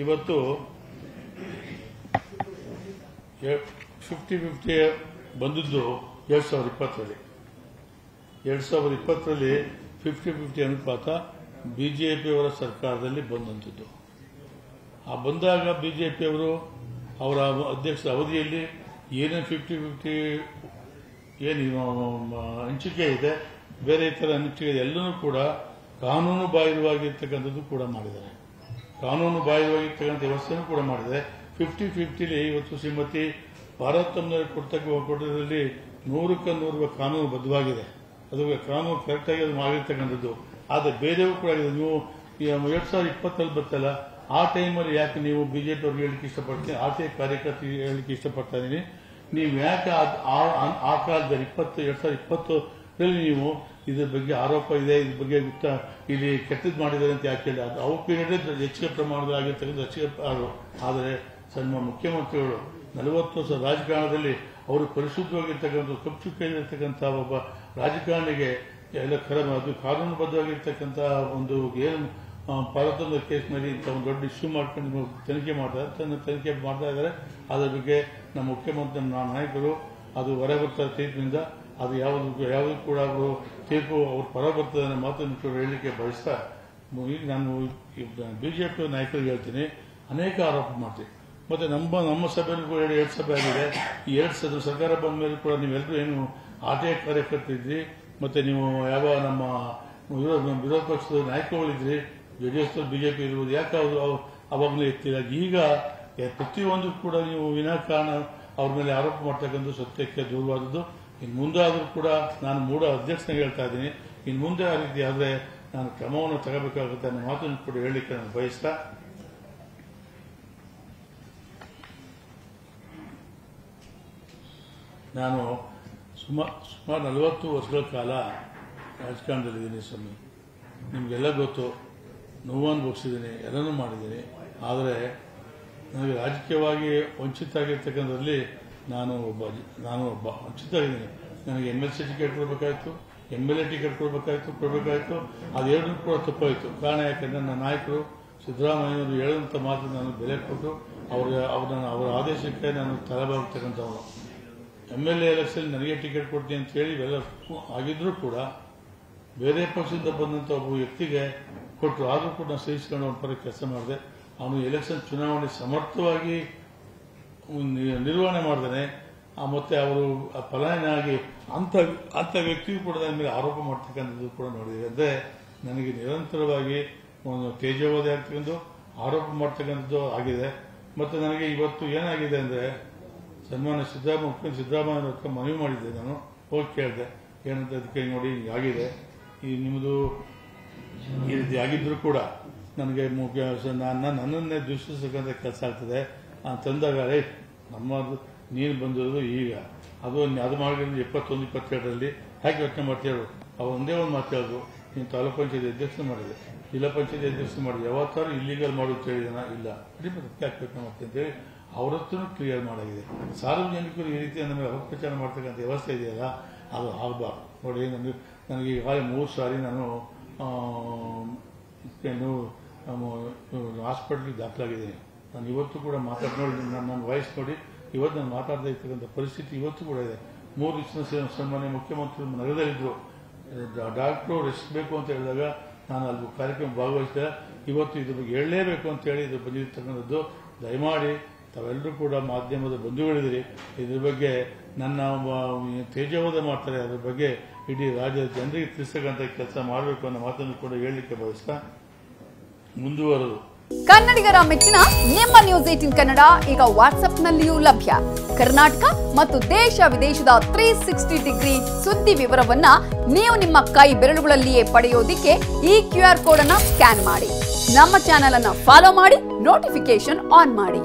ಇವತ್ತು 50-50 ಬಂದಿದ್ದು 2020ರಲ್ಲಿ 50-50 ಅನುಪಾತ ಬಿಜೆಪಿಯವರ ಸರ್ಕಾರದಲ್ಲಿ ಬಂದಂಥದ್ದು. ಆ ಬಂದಾಗ ಬಿಜೆಪಿಯವರು ಅವರ ಅಧ್ಯಕ್ಷರ ಅವಧಿಯಲ್ಲಿ ಏನೇನು 50-50 ಏನು ಹಂಚಿಕೆ ಇದೆ, ಬೇರೆ ಇತರ ಹಂಚಿಕೆ ಇದೆ, ಎಲ್ಲನೂ ಕೂಡ ಕಾನೂನು ಬಾಹಿರವಾಗಿರ್ತಕ್ಕಂಥದ್ದು ಕೂಡ ಮಾಡಿದ್ದಾರೆ. ಕಾನೂನು ಬಾಹಿರವಾಗಿರ್ತಕ್ಕಂಥ ವ್ಯವಸ್ಥೆನೂ ಕೂಡ ಮಾಡಿದ್ದಾರೆ. 50-50 ಇವತ್ತು ಶ್ರೀಮತಿ ಭಾರತಮ್ಮನವರು ಕೊಟ್ಟದಲ್ಲಿ 100% ಕಾನೂನು ಬದ್ಧವಾಗಿದೆ. ಅದು ಕಾನೂನು ಕರೆಕ್ಟಾಗಿ ಅದು ಮಾಡಿರ್ತಕ್ಕಂಥದ್ದು. ಆದರೆ ಬೇರೆಯವರು ಕೂಡ ಆಗಿದೆ. ನೀವು 2020 ಬರ್ತಲ್ಲ, ಆ ಟೈಮಲ್ಲಿ ಯಾಕೆ ನೀವು ಬಿಜೆಪಿ ಅವ್ರಿಗೆ ಹೇಳಲಿಕ್ಕೆ ಇಷ್ಟಪಡ್ತೀನಿ, ಆರ್ಟಿಐ ಕಾರ್ಯಕರ್ತರಿಗೆ ಹೇಳಲಿಕ್ಕೆ ಇಷ್ಟಪಡ್ತಾ ಇದ್ದೀನಿ, ನೀವು ಯಾಕೆ ಆ ಕಾಲದಲ್ಲಿ 2020ರಲ್ಲಿ ನೀವು ಇದ್ರ ಬಗ್ಗೆ ಆರೋಪ ಇದೆ, ಇದ್ರ ಬಗ್ಗೆ ಇಲ್ಲಿ ಕೆಟ್ಟದ್ದು ಮಾಡಿದ್ದಾರೆ ಅಂತ ಯಾಕೆ ಹೇಳಿ, ಅದು ಅವ್ರ ಪೀರಿಯಡ್ ಹೆಚ್ಚಿಗೆ ಪ್ರಮಾಣದಲ್ಲಿ ಆಗಿರ್ತಕ್ಕಂಥ ಹೆಚ್ಚಿಗೆ. ಆದರೆ ಸನ್ಮಾನ್ಯ ಮುಖ್ಯಮಂತ್ರಿಗಳು 40 ವರ್ಷ ರಾಜಕಾರಣದಲ್ಲಿ ಅವರು ಪರಿಶುದ್ಧವಾಗಿರ್ತಕ್ಕಂಥ ಕಪ್ಪು ಕೈಲಿರ್ತಕ್ಕಂಥ ಒಬ್ಬ ರಾಜಕಾರಣಿಗೆ ಎಲ್ಲ ಅದು ಕಾನೂನುಬದ್ಧವಾಗಿರ್ತಕ್ಕಂಥ ಒಂದು ಏನು ಭಾರತದ ಕೇಸ್ನಲ್ಲಿ ಇಂಥ ಒಂದು ದೊಡ್ಡ ಇಶ್ಯೂ ಮಾಡ್ಕೊಂಡು ತನಿಖೆ ಮಾಡ್ತಾ ಇದ್ದಾರೆ. ಅದರ ಬಗ್ಗೆ ನಮ್ಮ ಮುಖ್ಯಮಂತ್ರಿ ನಾಯಕರು ಅದು ಹೊರ ಬರ್ತಾರೆ ತೀರ್ಪಿನಿಂದ. ಅದು ಯಾವುದು ಕೂಡ ಅವರು ತೀರ್ಪು ಅವ್ರ ಪರ ಬರ್ತದೆ ಅನ್ನೋ ಮಾತನ್ನು ಕೂಡ ಹೇಳಲಿಕ್ಕೆ ಬಯಸ್ತಾ, ಈಗ ನಾನು ಬಿಜೆಪಿ ನಾಯಕರಿಗೆ ಹೇಳ್ತೀನಿ, ಅನೇಕ ಆರೋಪ ಮಾಡ್ತೀವಿ. ಮತ್ತೆ ನಮ್ಮ ಸಭೆಯಲ್ಲೂ ಕೂಡ 2 ಸಭೆ ಆಗಿದೆ. ಈ 2 ಸಭೆ ಸರ್ಕಾರ ಬಂದ ಮೇಲೆ ಕೂಡ ನೀವೆಲ್ಲರೂ ಏನು ಆರ್ಟಿಐ ಕಾರ್ಯಕರ್ತರಿದ್ರಿ, ಮತ್ತೆ ನೀವು ಯಾವ ನಮ್ಮ ವಿರೋಧ ಪಕ್ಷದ ನಾಯಕರುಗಳಿದ್ರಿ, ಜೆಡಿಎಸ್ ಬಿಜೆಪಿ ಇರ್ಬೋದು, ಯಾಕೆ ಅವಾಗಲೂ ಎತ್ತಿಲ್ಲ. ಈಗ ಪ್ರತಿಯೊಂದು ಕೂಡ ನೀವು ವಿನಾಕಾರಣ ಅವ್ರ ಮೇಲೆ ಆರೋಪ ಮಾಡ್ತಕ್ಕಂಥ ಸತ್ಯಕ್ಕೆ ದೂರವಾದದ್ದು. ಇನ್ನು ಮುಂದೆ ಆದರೂ ಕೂಡ ನಾನು ಮೂಢ ಅಧ್ಯಕ್ಷನಾಗಿ ಹೇಳ್ತಾ ಇದ್ದೀನಿ, ಇನ್ನು ಮುಂದೆ ಆ ರೀತಿ ಆದರೆ ನಾನು ಕ್ರಮವನ್ನು ತಗೋಬೇಕಾಗುತ್ತೆ ಅನ್ನೋ ಮಾತನ್ನು ಕೂಡ ಹೇಳಲಿಕ್ಕೆ ನಾನು ಬಯಸ್ತಾ, ನಾನು ಸುಮಾರು 40 ವರ್ಷಗಳ ಕಾಲ ರಾಜಕಾರಣದಲ್ಲಿದ್ದೀನಿ ಸ್ವಾಮಿ. ನಿಮಗೆಲ್ಲ ಗೊತ್ತು, ನೋವು ಅನುಭವಿಸಿದ್ದೀನಿ, ಎಲ್ಲನೂ ಮಾಡಿದ್ದೀನಿ. ಆದರೆ ನನಗೆ ರಾಜಕೀಯವಾಗಿ ವಂಚಿತ ಆಗಿರ್ತಕ್ಕಂಥದ್ರಲ್ಲಿ ನಾನು ಒಬ್ಬ ವಂಚಿತ ಆಗಿದ್ದೀನಿ. ನನಗೆ MLC ಟಿಕೆಟ್ ಕೊಡಬೇಕಾಯ್ತು, MLA ಟಿಕೆಟ್ ಕೊಡಬೇಕಾಯ್ತು. ಅದೆರಡೂ ಕೂಡ ತಪ್ಪಾಯಿತು. ಕಾರಣ ಯಾಕಂದರೆ ನನ್ನ ನಾಯಕರು ಸಿದ್ದರಾಮಯ್ಯವರು ಹೇಳುವಂಥ ಮಾತು ನಾನು ಬೆಲೆ ಕೊಟ್ಟು ಅವರ ಆದೇಶಕ್ಕೆ ನಾನು ತಲೆಬಾಗ್ತಕ್ಕಂಥವನು. MLA ಎಲೆಕ್ಷನ್ ನನಗೆ ಟಿಕೆಟ್ ಕೊಡ್ತೀನಿ ಅಂತ ಹೇಳಿ ಇವೆಲ್ಲ ಆಗಿದ್ರೂ ಕೂಡ ಬೇರೆ ಪಕ್ಷದಿಂದ ಬಂದಂಥ ಒಬ್ಬ ವ್ಯಕ್ತಿಗೆ ಕೊಟ್ಟರು. ಆದರೂ ಕೂಡ ನಾನು ಸಹಿಸಿಕೊಂಡು ಅವನ ಪರ ಕೆಲಸ ಮಾಡಿದೆ. ಅವನು ಎಲೆಕ್ಷನ್ ಚುನಾವಣೆ ಸಮರ್ಥವಾಗಿ ನಿರ್ವಹಣೆ ಮಾಡಿದಾನೆ. ಮತ್ತೆ ಅವರು ಪಲಾಯನ ಆಗಿ ಅಂಥ ವ್ಯಕ್ತಿಯೂ ಕೂಡ ನನ್ನ ಮೇಲೆ ಆರೋಪ ಮಾಡ್ತಕ್ಕಂಥದ್ದು ಕೂಡ ನೋಡಿದೆ. ಅಂದರೆ ನನಗೆ ನಿರಂತರವಾಗಿ ಒಂದು ತೇಜೋವಧಿ ಆಗ್ತಕ್ಕಂಥ ಆರೋಪ ಮಾಡ್ತಕ್ಕಂಥದ್ದು ಆಗಿದೆ. ಮತ್ತು ನನಗೆ ಇವತ್ತು ಏನಾಗಿದೆ ಅಂದರೆ, ಸನ್ಮಾನ್ಯ ಸಿದ್ದರಾಮಯ್ಯ ಮನವಿ ಮಾಡಿದ್ದೆ, ನಾನು ಹೋಗಿ ಕೇಳಿದೆ ಏನಂತ. ಅದಕ್ಕೆ ನೋಡಿ ಆಗಿದೆ, ಈ ನಿಮ್ಮದು ಈ ರೀತಿ ಆಗಿದ್ರು ಕೂಡ ನನಗೆ ನನ್ನನ್ನೇ ದೂಷಿಸತಕ್ಕಂಥ ಕೆಲಸ ಆಗ್ತದೆ ಅಂತಂದಾಗ, ನಮ್ಮದು ನೀರು ಬಂದಿರೋದು ಈಗ, ಅದು ಮಾಡಿರೋದು 21-22ರಲ್ಲಿ ಹೇಗೆ ಯೋಚನೆ ಮಾಡ್ತೀವಿ. ಅವ್ರು ಒಂದೇ ಒಂದು ಮಾತು ಹೇಳಿದ್ರು, ನೀನು ತಾಲೂಕು ಪಂಚಾಯತ್ ಅಧ್ಯಕ್ಷ ಮಾಡಿದೆ, ಜಿಲ್ಲಾ ಪಂಚಾಯತ್ ಅಧ್ಯಕ್ಷ ಮಾಡಿದೆ, ಯಾವತ್ತಾರು ಇಲ್ಲಿಗಲ್ ಮಾಡೋದು ಹೇಳಿದನ ಇಲ್ಲ, ಯಾಕೆ ಯೋಚನೆ ಮಾಡ್ತೀನಿ ಅಂತೇಳಿ ಅವರತ್ತೂ ಕ್ಲಿಯರ್ ಮಾಡಾಗಿದೆ. ಸಾರ್ವಜನಿಕರು ಈ ರೀತಿ ನಮಗೆ ಅಪಪ್ರಚಾರ ಮಾಡ್ತಕ್ಕಂಥ ವ್ಯವಸ್ಥೆ ಇದೆಯಲ್ಲ, ಅದು ಆಗಬಾರ್ದು. ನೋಡಿ, ನನಗೆ ಈಗಾಗಲೇ 3 ಸಾರಿ ನಾನು ಹಾಸ್ಪಿಟ್ಲಿಗೆ ದಾಖಲಾಗಿದ್ದೀನಿ. ನಾನು ಇವತ್ತು ಕೂಡ ನೋಡಿ, ನನ್ನ ವಯಸ್ಸು ನೋಡಿ ಇವತ್ತು ನಾನು ಮಾತಾಡದೇ ಇರ್ತಕ್ಕಂಥ ಪರಿಸ್ಥಿತಿ ಇವತ್ತು ಕೂಡ ಇದೆ. 3 ದಿವಸ ಸನ್ಮಾನ್ಯ ಮುಖ್ಯಮಂತ್ರಿ ನಗರದಲ್ಲಿದ್ದರು. ಡಾಕ್ಟ್ರು ರೆಸ್ಟ್ ಬೇಕು ಅಂತ ಹೇಳಿದಾಗ ನಾನು ಅಲ್ಲಿ ಕಾರ್ಯಕ್ರಮ ಭಾಗವಹಿಸಿದೆ. ಇವತ್ತು ಇದ್ರ ಬಗ್ಗೆ ಹೇಳಲೇಬೇಕು ಅಂತ ಹೇಳಿ ಇದು ಬಂದಿರ್ತಕ್ಕಂಥದ್ದು. ದಯಮಾಡಿ ತಾವೆಲ್ಲರೂ ಕೂಡ ಮಾಧ್ಯಮದ ಬಂಧುಗಳಿದ್ದೀರಿ, ಇದ್ರ ಬಗ್ಗೆ ನನ್ನ ತೇಜೋವಧ ಮಾಡ್ತಾರೆ, ಅದ್ರ ಬಗ್ಗೆ ಇಡೀ ರಾಜ್ಯದ ಜನರಿಗೆ ತಿಳಿಸ್ತಕ್ಕಂಥ ಕೆಲಸ ಮಾಡಬೇಕು ಅನ್ನೋ ಮಾತನ್ನು ಕೂಡ ಹೇಳಲಿಕ್ಕೆ ಬಯಸ್ತಾ ಮುಂದುವರೆದು. ಕನ್ನಡಿಗರ ಮೆಚ್ಚಿನ ನಿಮ್ಮ ನ್ಯೂಸ್ 18 ಕನ್ನಡ ಈಗ ವಾಟ್ಸ್ಆಪ್ನಲ್ಲಿಯೂ ಲಭ್ಯ. ಕರ್ನಾಟಕ ಮತ್ತು ದೇಶ ವಿದೇಶದ 360 ಡಿಗ್ರಿ ಸುದ್ದಿ ವಿವರವನ್ನ ನೀವು ನಿಮ್ಮ ಕೈ ಬೆರಳುಗಳಲ್ಲಿಯೇ ಪಡೆಯೋದಿಕ್ಕೆ ಈ QR ಕೋಡ್ ಅನ್ನು ಸ್ಕ್ಯಾನ್ ಮಾಡಿ. ನಮ್ಮ ಚಾನೆಲ್ ಅನ್ನು ಫಾಲೋ ಮಾಡಿ, ನೋಟಿಫಿಕೇಶನ್ ಆನ್ ಮಾಡಿ.